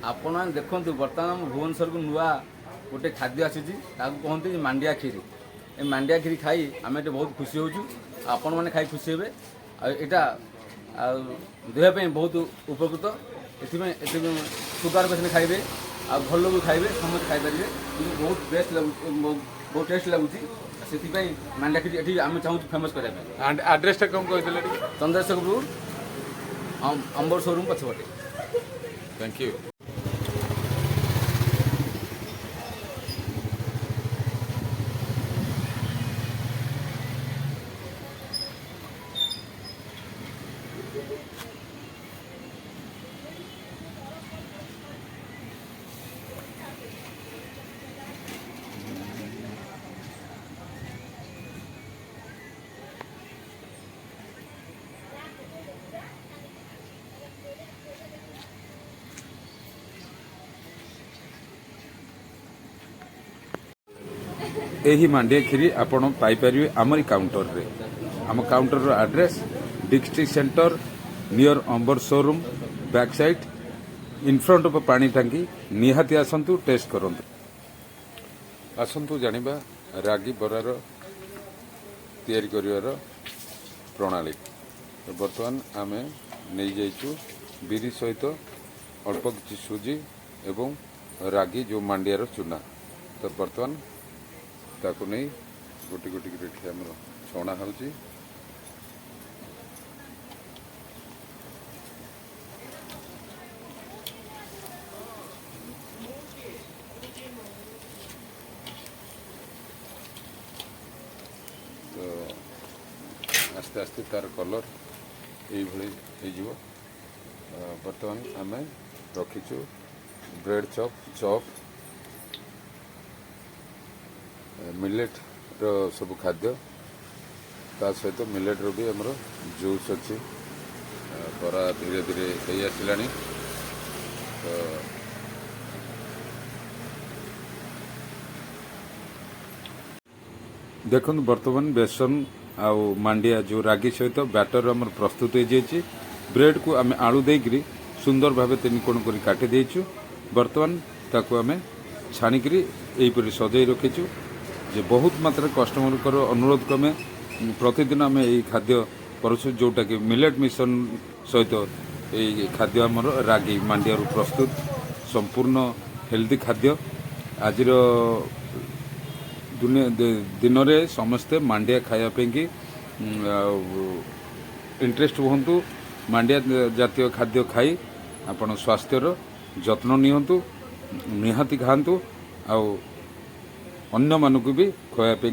आपण देखु बर्तमान भुवनेश्वर को नुआ गोटे खाद्य आसी कहते मांडिया खीरी ए मांडिया खीरी खाई आम ये बहुत खुशी होचु आपण मैंने खाई खुशी हे यहाँ देहपाई बहुत उपकृत ए सुगार पेसेंट खाइबे आ भल लोग खाइबे समस्त खाई पारे बहुत बेस्ट बहुत टेस्ट लगुच से मांडिया खीरी ये आम चाहूँ फेमस करने आड्रेस कौन कहते चंद्रशेखरपुर अंबर शोरूम पछपटे। Thank you. यही मांडिया खीरी आपण पाइपर आमरी काउंटर रे आम काउंटर रो address district center near Ambar showroom back side in front of पानी टांकी निहाती आसंतु टेस्ट करंतु आसंतु जानिबा रागी बरार तैयारी करिवार प्रणाली। तो बर्तमान आमे नहीं जाइछु बिरी सहित अल्प किछि सुजी एवं रागी जो मांडियार चूना। तो बर्तमान ताकू नहीं गोटी गोटी रेठी आम छणा होची तो आस्ते आस्ते तार कलर ये बर्तमान आम रखीचु ब्रेड चॉप मिलेट रो सब खाद्य ता सहित मिलेट रो भी हमरो जूस अच्छी बरा धीरे धीरे हो आसलानी। तो देखो बर्तमान बेसन आउ मांडिया जो रागी सहित बैटर आम प्रस्तुत हो जाइए। ब्रेड को आम आलू देकरी सुंदर भाव तीन कोण कर काटी देचु। बर्तमान ताकू आम छाणिकी यहीपरि सजाई रखीचु जे बहुत मात्रा कस्टमर अनुरोध क्रमे प्रतिदिन आम यही खाद्य करुँ जोटा कि मिलेट मिशन सहित यही खाद्य आमर रागी मांडिया प्रस्तुत संपूर्ण हेल्दी खाद्य। आज दिन में समस्ते मांडिया खायापी इंटरेस्ट हुंतु मांडिया जातीय खाद्य खाई आपण स्वास्थ्यर जत्न नियंतु निहाती खातु आ अन्य मानक भी खुआपी